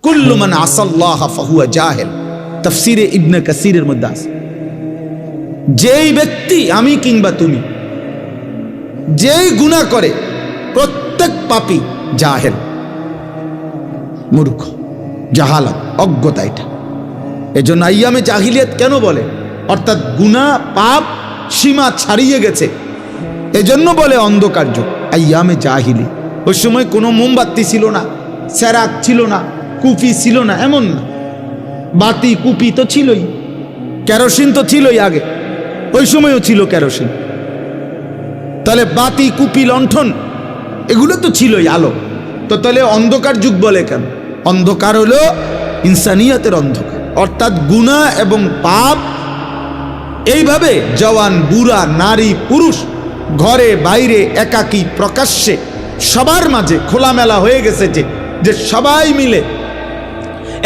কুল্লু মান আসাল্লাহ ফাহুয়া জাহিল, তাফসিরে ইবনে কাসিরের মধ্যে আছে। যেই ব্যক্তি, আমি কিংবা তুমি, যেই গুনাহ করে প্রত্যেক পাপী জাহেল, মূর্খ, জাহালাত, অজ্ঞতা। এটা এজন্য আইয়ামে জাহিলিয়াত কেন বলে? অর্থাৎ গুনাহ পাপ সীমা ছাড়িয়ে গেছে, এজন্য বলে অন্ধকার যুগ, আইয়ামে জাহিলি। ওই সময় কোনো মোমবাতি ছিল না, সেরাক ছিল না, কুপি ছিল না, এমন না। বাতি কুপি তো ছিলই, কেরোসিন তো ছিলই আগে, ওই সময়ও ছিল কেরোসিন। তাহলে বাতি, কুপি, লণ্ঠন এগুলো তো ছিলই, আলো। তো তাহলে অন্ধকার যুগ বলে কেন? অন্ধকার হলো ইনসানিয়াতের অন্ধকার, অর্থাৎ গুনাহ এবং পাপ এইভাবে জওয়ান, বুড়া, নারী, পুরুষ, ঘরে বাইরে, একাকী, প্রকাশ্যে, সবার মাঝে খোলামেলা হয়ে গেছে যে সবাই মিলে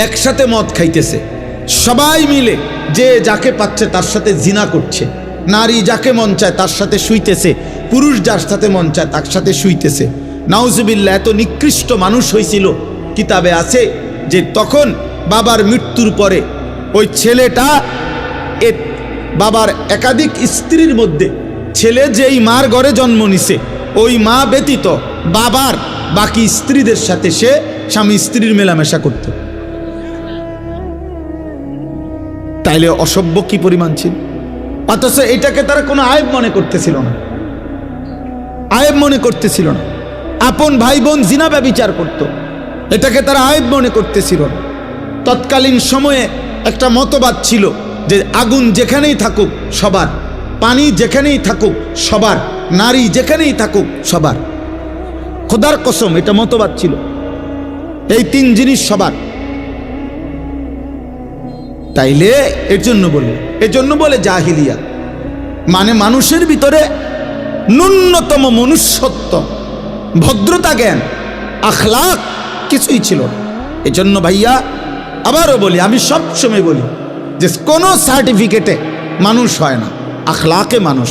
একসাথে মদ খাইতেছে, সবাই মিলে যে যাকে পাচ্ছে তার সাথে জিনা করছে, নারী যাকে মন চায় তার সাথে শুইতেছে, পুরুষ যার সাথে মন চায় তার সাথে শুইতেছে। নাউজুবিল্লাহ। এত নিকৃষ্ট মানুষ হয়েছিল, কিতাবে আছে যে তখন বাবার মৃত্যুর পরে ওই ছেলেটা বাবার একাধিক স্ত্রীর মধ্যে ছেলে যেই মার ঘরে জন্ম নিছে, ওই মা ব্যতীত বাবার বাকি স্ত্রীদের সাথে সে স্বামী স্ত্রীর মেলামেশা করত। তাইলে অসভ্য কি পরিমাণ ছিল! অথচ এটাকে তারা কোনো আয়েব মনে করতেছিল না, আয়েব মনে করতেছিল না। আপন ভাই বোন জিনা ব্যভিচার করত, এটাকে তারা আয়েব মনে করতেছিল না। তৎকালীন সময়ে একটা মতবাদ ছিল যে আগুন যেখানেই থাকুক সবার, পানি যেখানেই থাকুক সবার, নারী যেখানেই থাকুক সবার। খোদার কসম, এটা মতবাদ ছিল, এই তিন জিনিস সবার। তাইলে এর জন্য বলে জাহিলিয়া, মানে মানুষের ভিতরে ন্যূনতম মনুষ্যত্ব, ভদ্রতা, জ্ঞান, আখলাক কিছুই ছিল না। এজন্য ভাইয়া আবারও বলি, আমি সবসময় বলি যে কোনো সার্টিফিকেটে মানুষ হয় না, আখলাকে মানুষ,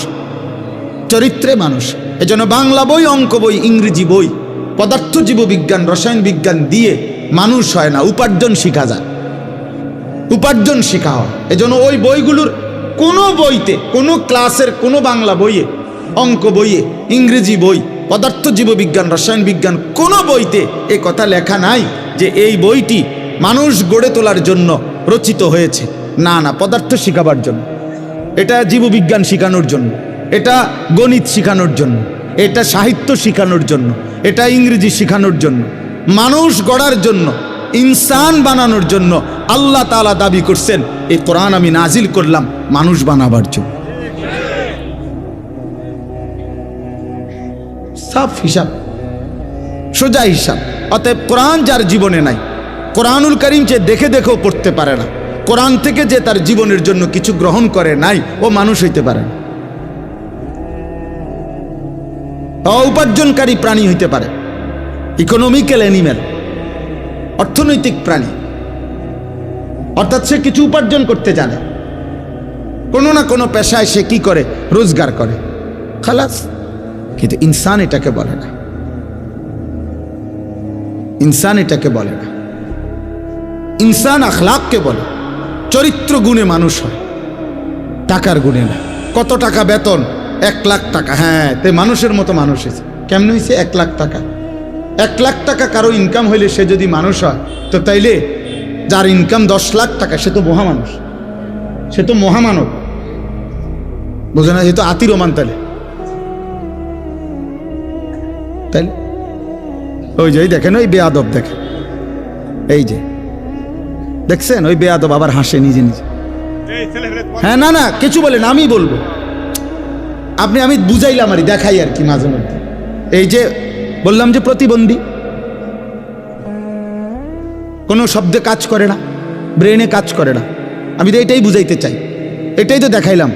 চরিত্রে মানুষ। এজন্য বাংলা বই, অঙ্ক বই, ইংরেজি বই, পদার্থ জীববিজ্ঞান, রসায়ন বিজ্ঞান দিয়ে মানুষ হয় না, উপার্জন শিখা যায়, উপার্জন শেখা হয়। এজন্য ওই বইগুলোর কোনো বইতে, কোনো ক্লাসের কোনো বাংলা বইয়ে, অঙ্ক বইয়ে, ইংরেজি বই, পদার্থ জীববিজ্ঞান, রসায়ন বিজ্ঞান কোনো বইতে এ কথা লেখা নাই যে এই বইটি মানুষ গড়ে তোলার জন্য রচিত হয়েছে। না না, পদার্থ শিখাবার জন্য, এটা জীববিজ্ঞান শিখানোর জন্য, এটা গণিত শিখানোর জন্য, এটা সাহিত্য শিখানোর জন্য, এটা ইংরেজি শিখানোর জন্য, মানুষ গড়ার জন্য, ইনসান বানানোর জন্য আল্লাহ তাআলা দাবি করছেন এই কোরআন আমি নাজিল করলাম মানুষ বানাবার জন্য। সাফ হিসাব, সোজা হিসাব। অতএব কোরআন যার জীবনে নাই, কোরআনুল কারীম যে দেখে দেখেও পড়তে পারে না, কোরআন থেকে যে তার জীবনের জন্য কিছু গ্রহণ করে নাই, ও মানুষ হইতে পারে না, উপার্জনকারী প্রাণী হইতে পারে, ইকোনমিক্যাল অ্যানিম্যাল, অর্থনৈতিক প্রাণী, অর্থাৎ সে কিছু উপার্জন করতে জানে, কোনো না কোনো পেশায় সে কি করে, রোজগার করে, খালাস। কিন্তু ইনসান এটাকে বলে না, ইনসান এটাকে বলে না। ইনসান আখলাককে বলে, চরিত্র গুণে মানুষ হয়, টাকার গুণে না। কত টাকা বেতন? 1 লাখ টাকা। হ্যাঁ, তে মানুষের মতো মানুষ হয়েছে। কেমন হয়েছে? 1 লাখ টাকা। 1 লাখ টাকা কারো ইনকাম হইলে সে যদি মানুষ হয়, তো তাইলে যার ইনকাম 10 লাখ টাকা সে তো মহামানুষ, সে তো মহামানব, বোঝে না? সে তো আতি রোমান। তাইলে ওই যে দেখেন, ওই বেয়াদব দেখেন, এই যে দেখছেন, ওই বেয়াদব আবার হাসে নিজে নিজে। হ্যাঁ, না না কিছু বলেন, আমি বলবো, আমি বুঝাইলাম আর দেখাই আর কি মাঝে মধ্যে। এই যে বললাম যে প্রতিবন্ধী, কোনো শব্দে কাজ করে না, ব্রেনে কাজ করে না, আমি তো এটাই বুঝাইতে চাই, এটাই তো দেখাইলাম।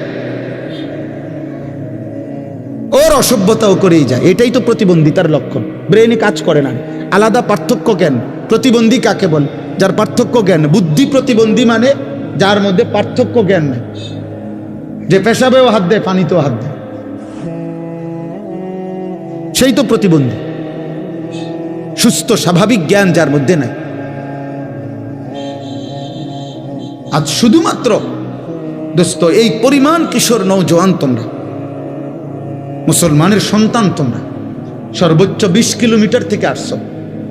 ওর অসভ্যতাও করেই যায়, এটাই তো প্রতিবন্ধিতার লক্ষণ। ব্রেনে কাজ করে না, আলাদা পার্থক্য জ্ঞান। প্রতিবন্ধী কাকে বলে? যার পার্থক্য জ্ঞান। বুদ্ধি প্রতিবন্ধী মানে যার মধ্যে পার্থক্য জ্ঞান নেই, যে পেশাবেও হাত দেয়, পানিতেও হাত দেয়, সেই তো প্রতিবন্ধী। সুস্থ স্বাভাবিক জ্ঞান যার মধ্যে নাই। আজ শুধুমাত্র দোস্ত এই পরিমাণ কিশোর নওজোয়ান তোমরা, মুসলমানের সন্তান তোমরা, সর্বোচ্চ 20 কিলোমিটার থেকে আসছো,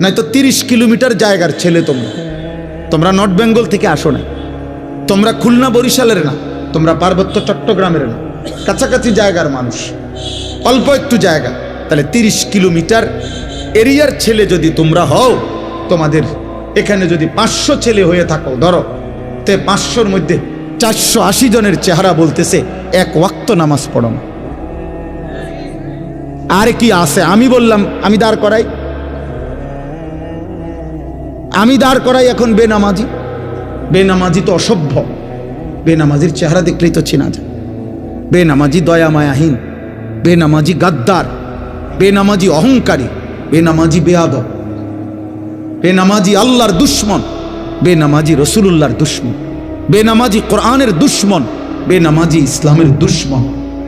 নয়তো 30 কিলোমিটার জায়গার ছেলে তোমরা। তোমরা নর্থ বেঙ্গল থেকে আসো না, তোমরা খুলনা বরিশালের না, তোমরা পার্বত্য চট্টগ্রামের না, কাছাকাছি জায়গার মানুষ, অল্প একটু জায়গা। তাহলে 30 কিলোমিটার এরিয়ার ছেলে যদি তোমরা হও, তোমাদের এখানে যদি 500 ছেলে হয়ে থাকো ধরো, তে 500-র মধ্যে 480 জনের চেহারা বলতেছে এক ওয়াক্ত নামাজ পড়ো না। আর কি আছে? আমি বললাম আমি দাঁড় করাই এখন বেনামাজি। বেনামাজি তো অসভ্য, বেনামাজির চেহারা দেখলেই তো চেনা যায়। বেনামাজি দয়া মায়াহীন, বেনামাজি গাদ্দার, বেনামাজি অহংকারী, বেনামাজি বেয়াদব, বেনামাজি আল্লাহর দুশ্মন, বেনামাজি রসুলুল্লাহর দুশ্মন, বেনামাজি কোরআনের দুশ্মন, বেনামাজি ইসলামের দুশ্মন,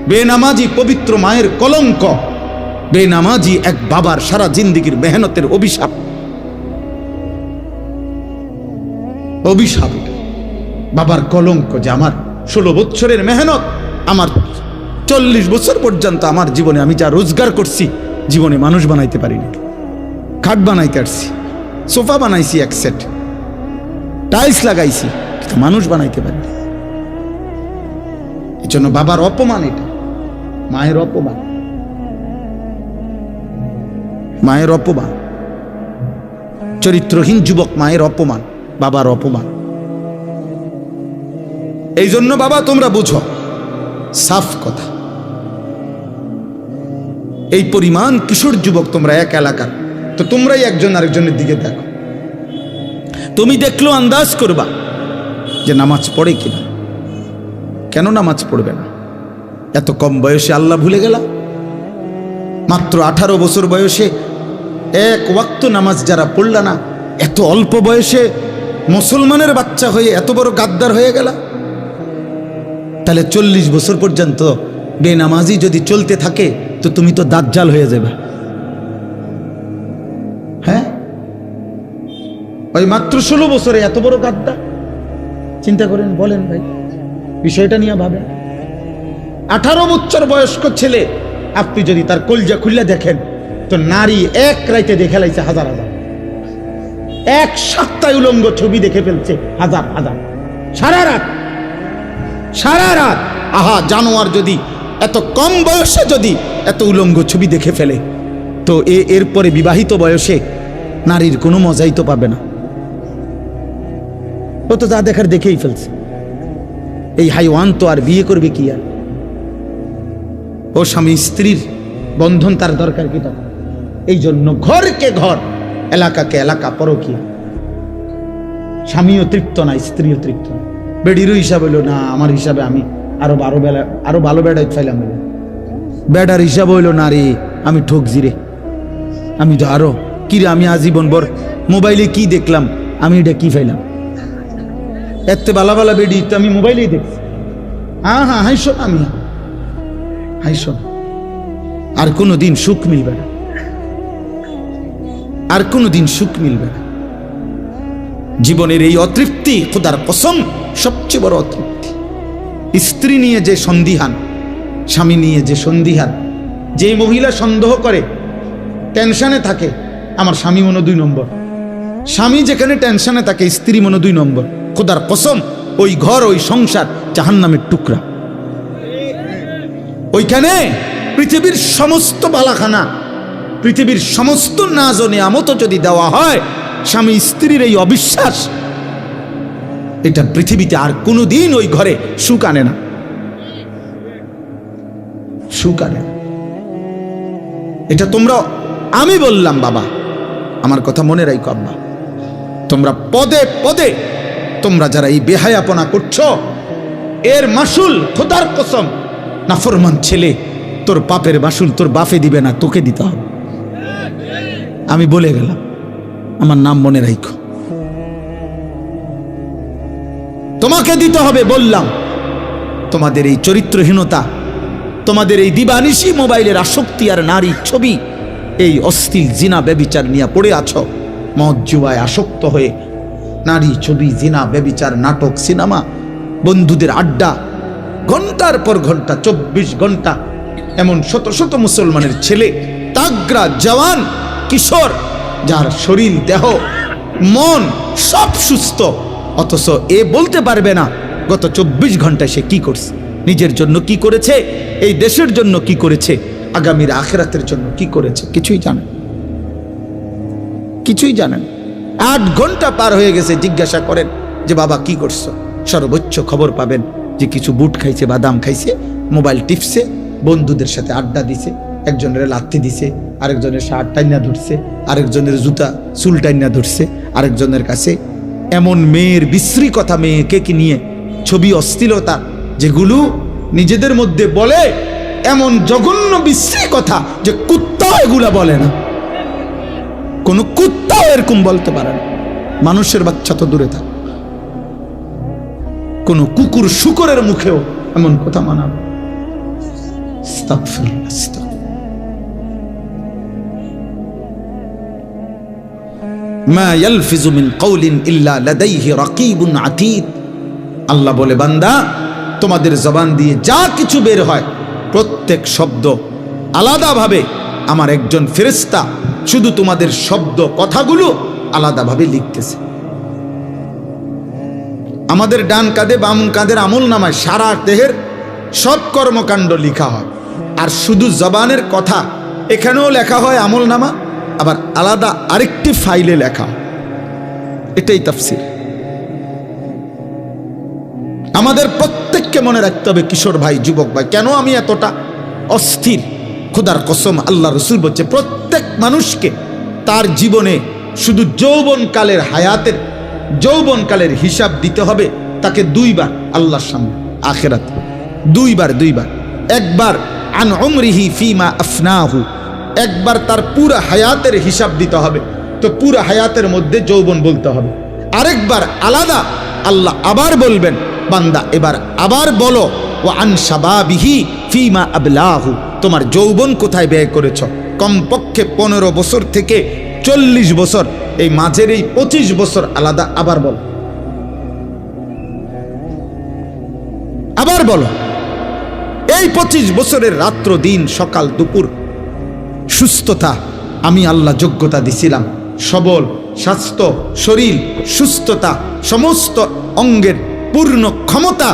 বেনামাজি পবিত্র মায়ের কলঙ্ক, বেনামাজি এক বাবার সারা জিন্দেগীর মেহনতের অভিশাপ। অভিশাপ বাবার কলঙ্ক, যে আমার 16 বছরের মেহনত, আমার 40 বছর পর্যন্ত আমার জীবনে আমি যা রোজগার করছি, জীবনে মানুষ বানাইতে পারিনি। খাট বানাইতে পারছি, সোফা বানাইছি, এক সেট টাইলস লাগাইছি, কিন্তু মানুষ বানাইতে পারিনি। এই জন্য বাবার অপমান, এটা মায়ের অপমান, মায়ের অপমান, চরিত্রহীন যুবক মায়ের অপমান, বাবার অপমান। এই জন্য বাবা তোমরা বুঝো, সাফ কথা, এই পরিমাণ কিশোর যুবক তোমরা এক এলাকার, তো তোমরাই একজন আরেকজনের দিকে দেখো, তুমি দেখলো আন্দাজ করবা যে নামাজ পড়ে কিনা। কেন নামাজ পড়বে না? এত কম বয়সে আল্লাহ ভুলে গেলা? মাত্র 18 বছর বয়সে এক ওয়াক্ত নামাজ যারা পড়লা না, এত অল্প বয়সে মুসলমানের বাচ্চা হয়ে এত বড় গাদ্দার হয়ে গেলা। তাহলে 40 বছর পর্যন্ত বেনামাজি যদি চলতে থাকে, তো তুমি তো দাজ্জাল হয়ে যাবে। হ্যাঁ, ওই মাত্র 16 বছরে এত বড় গাদ্দার, চিন্তা করেন, বলেন ভাই, বিষয়টা নিয়ে ভাবেন। 18 বছর বয়স্ক ছেলে আপনি যদি তার কলজা খুললে দেখেন, তো নারী এক রাইতে দেখে লাইছে হাজার হাজার, এক সপ্তাহে উলঙ্গ ছবি দেখে ফেলছে হাজার হাজার, সারা রাত। আহা, জানোয়ার যদি এত কম বয়সে যদি এত উলঙ্গ ছবি দেখে ফেলে, তো এরপরে বিবাহিত বয়সে নারীর কোনো মজাই তো পাবে না। ও তো যা দেখার দেখেই ফেলছে। এই হাইওয়ান তো আর বিয়ে করবে কি? আর ও স্বামী স্ত্রীর বন্ধন তার দরকার কি তখন? এই জন্য ঘরকে ঘর, এলাকাকে এলাকা পরকীয়া। স্বামীও তৃপ্ত না, স্ত্রীও তৃপ্ত না। বেডিরও হিসাব হইল না, আমার হিসাবে আমি আরো ভালো বেড়াই ফাইলাম, বেডার হিসাব হইল না, রে আমি ঠকছি রে, আমি তো আরো কি রে, আমি আজীবন ভর মোবাইলে কি দেখলাম, আমি এটা কি ফাইলাম, এত বালা বালা বেডি তো আমি মোবাইলেই দেখছি। হ্যাঁ, হাইশো না, আমি হাইশো না। আর কোনোদিন সুখ মিলবে না, আর কোনোদিন সুখ মিলবে না। জীবনের এই অতৃপ্তি, খোদার কসম, সবচেয়ে বড় অতৃপ্তি। স্ত্রী নিয়ে যে সন্দিহান, স্বামী নিয়ে যে সন্দিহান, যে মহিলা সন্দেহ করে, টেনশনে থাকে, আমার স্বামী মনে 2 নম্বর। স্বামী যেখানে টেনশনে থাকে, স্ত্রী মনে 2 নম্বর। খোদার কসম, ওই ঘর, ওই সংসার জাহান্নামের টুকরা। ওইখানে পৃথিবীর সমস্ত বালাখানা, পৃথিবীর সমস্ত নাজ ও নিয়ামত যদি দেওয়া হয়, স্বামী স্ত্রীর এই অবিশ্বাস, এটা পৃথিবীতে আর কোনোদিন ওই ঘরে সুখ আনে না, সুখ আনে না। এটা তোমরা, আমি বললাম বাবা, আমার কথা মনে রাখো আব্বা, তোমরা পদে পদে তোমরা যারা এই বেহায়াপনা করছো, এর মাসুল খোদার কসম, নাফরমান ছেলে, তোর পাপের মাসুল তোর বাপে দিবে না, তোকে দিতে হবে। আমি বলে গেলাম, আমার নাম মনে রাখো, তোমাকে দিতে হবে। বললাম, তোমাদের এই চরিত্রহীনতা, তোমাদের এই দিবানিশি মোবাইলের আসক্তি আর নারী ছবি, এই অশ্লীল জিনা ব্যভিচার নিয়ে পড়ে আছো, মদ জুয়ায় আসক্ত হয়ে নারী, ছবি, জিনা, ব্যভিচার, নাটক, সিনেমা, বন্ধুদের আড্ডা, ঘন্টার পর ঘন্টা, 24 ঘন্টা। এমন শত শত মুসলমানের ছেলে, তাগড়া, জওয়ান, কিশোর, যার শরীর, দেহ, মন সব সুস্থ, অথচ এ বলতে পারবে না গত 24 ঘন্টায় সে কি করছে, নিজের জন্য কি করেছে, এই দেশের জন্য কি করেছে, আগামীর আখিরাতের জন্য কি করেছে, কিছুই জানেন, কিছুই জানেন। 8 ঘন্টা পার হয়ে গেছে, জিজ্ঞাসা করেন যে বাবা কি করছো, সর্বোচ্চ খবর পাবেন যে কিছু বুট খাইছে, বাদাম খাইছে, মোবাইল টিপছে, বন্ধুদের সাথে আড্ডা দিছে, একজনের লাথি দিছে, আরেকজনের শার্ট টাইনা ধরছে, আরেকজনের জুতা চুল টাইনা ধরছে, আরেকজনের কাছে এমন মেয়ের বিশ্রী কথা, মেয়েকে কি নিয়ে ছবি, অশ্লীলতা, যেগুলো নিজেদের মধ্যে বলে এমন জঘন্য বিশ্রী কথা যে কুত্তা এগুলা বলে না, কোন কুত্তাও এরকম বলতে পারে না। মানুষের বাচ্চা তো দূরে থাক, কোন কুকুর শুকরের মুখেও এমন কথা মানাবে। আস্তাগফিরুল্লাহ, আস্তাগফিরুল্লাহ। মা ইয়ালফিজু মিন কাউলিন ইল্লা লাদাইহি রাকিবুন আতীদ। আল্লাহ বলে, বান্দা তোমাদের জবান দিয়ে যা কিছু বের হয় প্রত্যেক শব্দ আলাদাভাবে আমার একজন ফেরেশতা শুধু তোমাদের শব্দ কথাগুলো আলাদাভাবে লিখতেছে। আমাদের ডান কাঁধে বাম কাঁধের আমল নামায় সারা দেহের সব কর্মকাণ্ড লেখা হয়, আর শুধু জবানের কথা এখানেও লেখা হয় আমল নামা, আবার আলাদা আরেকটি ফাইলে লেখা। এটাই তাফসীর। আমাদের প্রত্যেককে মনে রাখতে হবে, কিশোর ভাই, যুবক ভাই, কেন আমি এতটা অস্থির, খোদার কসম আল্লাহ রসুল বলছে প্রত্যেক মানুষকে তার জীবনে শুধু যৌবনকালের হায়াতের যৌবনকালের হিসাব দিতে হবে তাকে 2 বার আল্লাহর সামনে আখিরাতে, 2 বার। একবার আন উমরিহি ফিমা আফনাহু, একবার তার পুরো হায়াতের হিসাব দিতে হবে, তো পুরো হায়াতের মধ্যে যৌবন বলতে হবে। আরেকবার আলাদা আল্লাহ আবার বলবেন, বান্দা এবার আবার বলো ও আন শাবাবিহি ফিমা আবলাহু, তোমার যৌবন কোথায় ব্যয় করেছ। কমপক্ষে 15 বছর থেকে 40 বছর, এই মাঝের এই 25 বছর আলাদা আবার বলো, আবার বলো। এই 25 বছরের রাত্র দিন সকাল দুপুর সুস্থতা আমি আল্লাহ যোগ্যতা দিছিলাম, সবল স্বাস্থ্য, শরীর, সুস্থতা, সমস্ত অঙ্গের পূর্ণ ক্ষমতা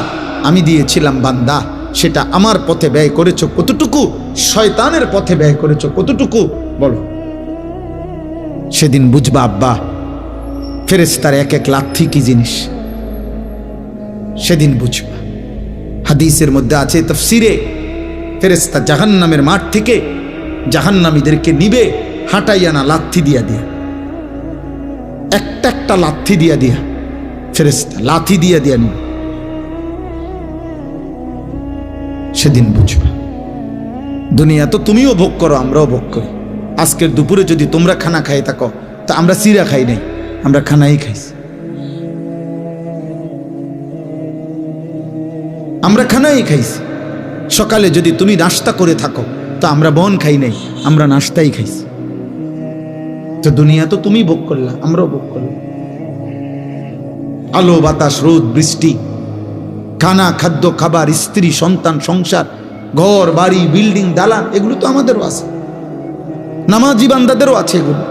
আমি দিয়েছিলাম, বান্দা সেটা আমার পথে ব্যয় করেছো কতটুকু, শয়তানের পথে ব্যয় করেছো কতটুকু, বলো। সেদিন বুঝবা আব্বা ফেরেশতার এক এক লাথি কি জিনিস, সেদিন বুঝবা। হাদিসের মধ্যে আছে, তাফসীরে, ফেরেশতা জাহান্নামের মাঠ থেকে জাহান্নামীদেরকে নিবে হাঁটাইয়া না লাথি দিয়া দিয়া, একটা লাথি দিয়া দিয়া, ফেরেশতা লাথি দিয়া দিয়া নিবে। সেদিন বুঝবা। দুনিয়া তো তুমিও ভোগ করো, আমরাও ভোগ করি। আজকের দুপুরে যদি তোমরা খানা খাই থাকো, তা আমরা চিরা খাই নাই, আমরা খানাই খাইছি, আমরা খানাই খাইছি। সকালে যদি তুমি নাস্তা করে থাকো, তো আমরা বন খাই নাই, আমরা নাস্তাই খাইছি। তো দুনিয়া তো তুমি ভোগ করলা, আমরাও ভোগ করলাম। আলো বাতাস, রোদ বৃষ্টি, খানা, খাদ্য, খাবার, স্ত্রী, সন্তান, সংসার, ঘর বাড়ি, বিল্ডিং, দালান, এগুলো তো আমাদেরও আছে, নামাজি বান্দাদেরও আছে এগুলো।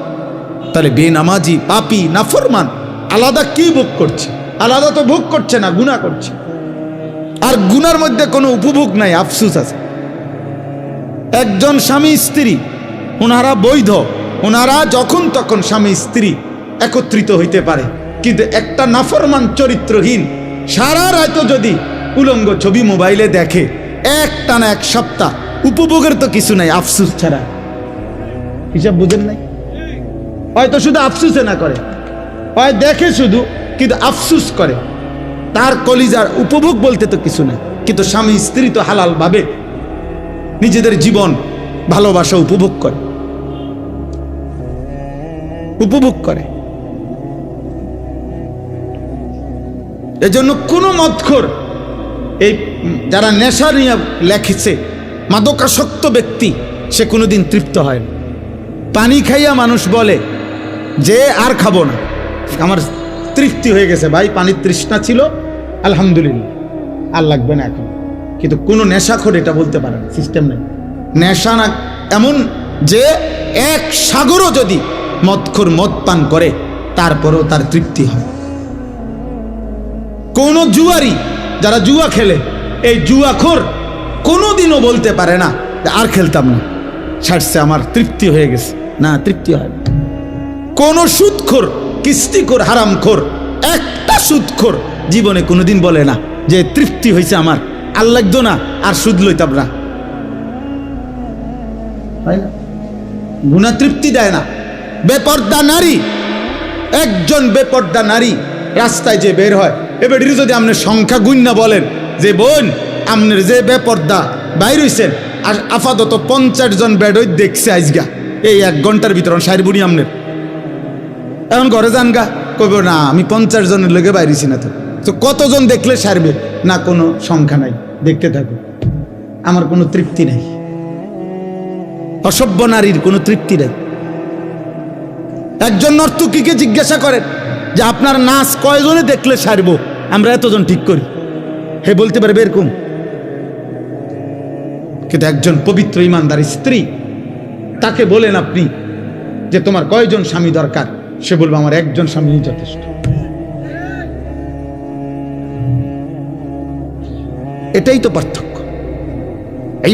তাহলে বেনামাজি, পাপী, নাফরমান আলাদা কি ভোগ করছে? আলাদা তো ভোগ করছে না, গুনাহ করছে। আর গুনার মধ্যে কোনো উপভোগ নাই, আফসুস আছে। একজন স্বামী স্ত্রী, ওনারা বৈধ, ওনারা যখন তখন স্বামী স্ত্রী একত্রিত হইতে পারে, কিন্তু একটা নাফরমান চরিত্রহীন সারা রাত যদি উলঙ্গ ছবি মোবাইলে দেখে, একটানা 1 সপ্তাহ, উপভোগের তো কিছু নাই, আফসুস ছাড়া। হিসাব বুঝেন নাই? হয়তো শুধু আফসুসে না করে, হয় দেখে শুধু কিন্তু আফসুস করে, তার কলিজার উপভোগ বলতে তো কিছু নাই। কিন্তু স্বামী স্ত্রী তো হালাল ভাবে নিজেদের জীবন ভালোবাসা উপভোগ করে, উপভোগ করে। এজন্য কোনো মদখোর, এই যারা নেশা নিয়ে লেখেছে, মাদকাসক্ত ব্যক্তি, সে কোনোদিন তৃপ্ত হয় না। পানি খাইয়া মানুষ বলে যে আর খাবো না, আমার তৃপ্তি হয়ে গেছে ভাই, পানির তৃষ্ণা ছিল, আলহামদুলিল্লাহ, আর লাগবে না এখন। কিন্তু কোনো নেশাখোর এটা বলতে পারে না, সিস্টেম নেই। নেশা না এমন যে এক সাগরও যদি মদখোর মদ পান করে তারপরেও তার তৃপ্তি হয়। কোন জুয়ারি, যারা জুয়া খেলে, এই জুয়াখোর কোনোদিনও বলতে পারে না আর খেলতাম না, ছাড়ছে, আমার তৃপ্তি হয়ে গেছে। না, তৃপ্তি হয় না। কোন সুদখোর, কিস্তিখোর, হারামখোর, একটা সুদখোর জীবনে কোনোদিন বলে না যে তৃপ্তি হয়েছে আমার, আর লাগতো না, আর সুদ লইতাম না। গুনাহ তৃপ্তি দেয় না। বেপর্দা নারী, একজন বেপর্দা নারী রাস্তায় যে বের হয়, এবার যদি আপনি সংখ্যা গুণনা বলেন যে বোন আপনার যে বেপর্দা বাইর হইছেন, আর আপাতত 50 জন বেডই দেখছে আজগা এই 1 ঘন্টার ভিতর, সাইর বুড়ি আপনার এখন ঘরে যান গা, কইব না আমি 50 জনের লোকে বাইরেছি না। তো কতজন দেখলে সারবে না, কোনো সংখ্যা নাই, দেখতে থাকো, আমার কোনো তৃপ্তি নাই। অসভ্য নারীর কোনো তৃপ্তি নাই। একজন নর্তকীকে জিজ্ঞাসা করেন যে আপনার নাচ কয়জনে দেখলে সারবো, আমরা এতজন ঠিক করি, হে বলতে পারবে এরকম। কিন্তু একজন পবিত্র ইমানদার স্ত্রী, তাকে বলেন আপনি যে তোমার কয়জন স্বামী দরকার, সে বলবে আমার একজন স্বামী যথেষ্ট। এটাই তো পার্থক্য।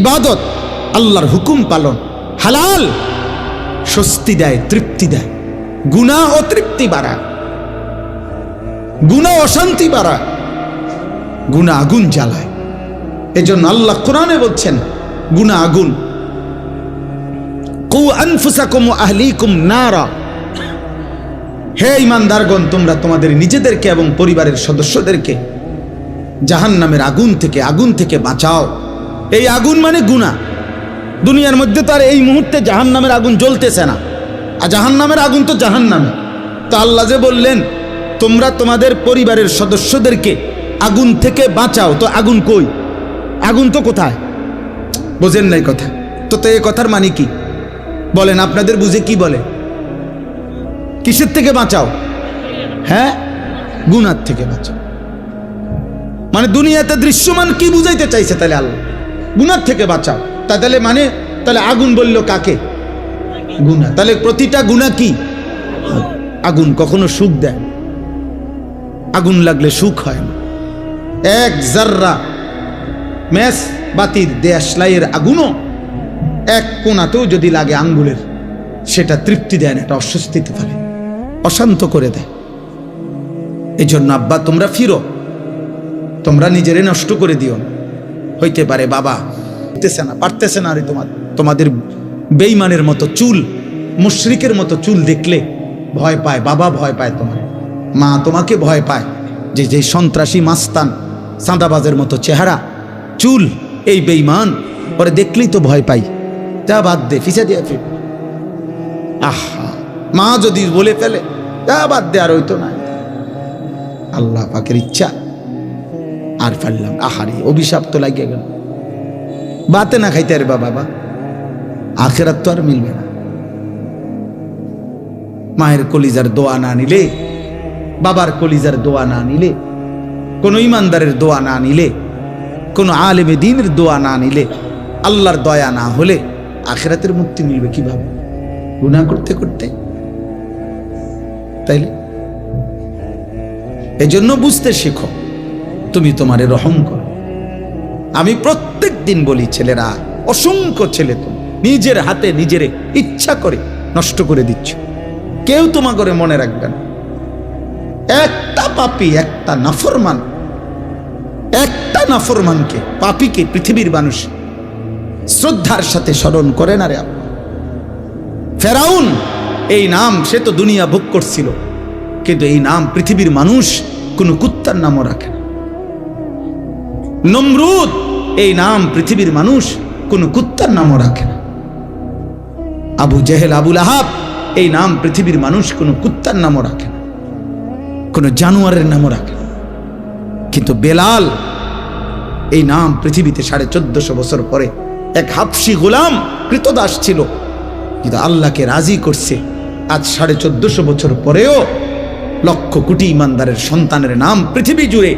ইবাদত, আল্লাহর হুকুম পালন, হালাল স্বস্তি দেয়, তৃপ্তি দেয়। গুনাহ ও তৃপ্তি বাড়ায়, গুনাহ অশান্তি বাড়ায়, গুনাহ আগুন জ্বালায়। এজন্য আল্লাহ কোরআনে বলছেন গুনাহ আগুন। কু আনফুসাকুম ওয়া আহলিকুম নারা, হে ঈমানদারগণ, তোমরা তোমাদের নিজেদেরকে এবং পরিবারের সদস্যদেরকে জাহান্নামের আগুন থেকে বাঁচাও। এই আগুন মানে গুনাহ। দুনিয়ার মধ্যে তো আর এই মুহূর্তে জাহান্নামের আগুন জ্বলতেছে না, আর জাহান্নামের আগুন তো জাহান্নামে। তো আল্লাহ যে বললেন তোমরা তোমাদের পরিবারের সদস্যদেরকে আগুন থেকে বাঁচাও, তো আগুন কই? আগুন তো কোথায়? বোঝেন নাই কথা তো। এই কথার মানে কি বলেন, আপনাদের বুঝে কি বলে? কিসের থেকে বাঁচাও? হ্যাঁ, গুনাহ থেকে বাঁচাও। মানে দুনিয়াতে দৃশ্যমান কি বুঝাইতে চাইছে তাহলে আল্লাহ? গুনাহ থেকে বাঁচাও। তাহলে মানে তাহলে আগুন বলল কাকে? গুনাহ। তাহলে প্রতিটা গুনাহ কি? আগুন। কখনো সুখ দেয়, আগুন লাগলে সুখ হয় না। এক জাররা মেস বাতির দেশলাইয়ের আগুনও এক কোনাতেও যদি লাগে আঙ্গুলের, সেটা তৃপ্তি দেয় না, এটা অস্বস্তিতে ফেলে, অশান্ত করে দেয়। এই জন্য আব্বা তোমরা ফিরো, তোমরা নিজেরে নষ্ট করে দিও না। হইতে পারে বাবা পারতেছে না, আরে তোমাদের বেঈমানের মতো চুল, মুশরিকের মতো চুল দেখলে ভয় পায়, বাবা ভয় পায়, তোমার মা তোমাকে ভয় পায়, যে সন্ত্রাসী মাস্তান চাঁদাবাজের মতো চেহারা, চুল, এই বেঈমান, পরে দেখলেই তো ভয় পাই, যা বাদ দে, ফিসা দিয়ে ফির। আহা, মা যদি বলে ফেলে যা বাদ দে, আর হইতো না। আল্লাহ পাকের ইচ্ছা, আর ফেললাম, আহারে অভিশাপ তো লাগিয়ে গেল। বাতে না খাইতে আরে বাবা, আখেরাত তো আর মিলবে না। মায়ের কলিজার দোয়া না নিলে, বাবার কলিজার দোয়া না নিলে, কোনো ইমানদারের দোয়া না নিলে, কোনো আলেমে দ্বীনের দোয়া না নিলে, আল্লাহর দয়া না হলে আখেরাতের মুক্তি মিলবে কিভাবে? গুনাহ করতে করতে। তাইলে এজন্য বুঝতে শেখো, তুমি তোমারে রহম করো। আমি প্রত্যেক দিন বলি, ছেলেরা, অসংখ্য ছেলে তো নিজের হাতে নিজেরে ইচ্ছা করে নষ্ট করে দিচ্ছ, কেউ তোমা করে মনে রাখবে না। একটা পাপী, একটা নাফরমান, একটা নাফরমানকে, পাপীকে পৃথিবীর মানুষ শ্রদ্ধার সাথে স্মরণ করে না রে। ফেরাউন, এই নাম সে তো দুনিয়া ভোগ করছিল, কিন্তু এই নাম পৃথিবীর মানুষ কোন কুত্তার নামও রাখে না। নমরুদ, এই নাম পৃথিবীর মানুষ কোন কুত্তার নামও রাখে না। আবু জেহেল, আবুল আহাব, এই নাম পৃথিবীর মানুষ কোন কুত্তার নামও রাখে না, কোন জানোয়ারের নামও রাখে না। কিন্তু বেলাল, এই নাম পৃথিবীতে 1450 বছর পরে এক হাবশি গোলাম কৃতদাস ছিল, কিন্তু আল্লাহকে রাজি করছে। আজ 1450 বছর পরেও লক্ষ কোটি ইমানদারের সন্তানের নাম পৃথিবী জুড়ে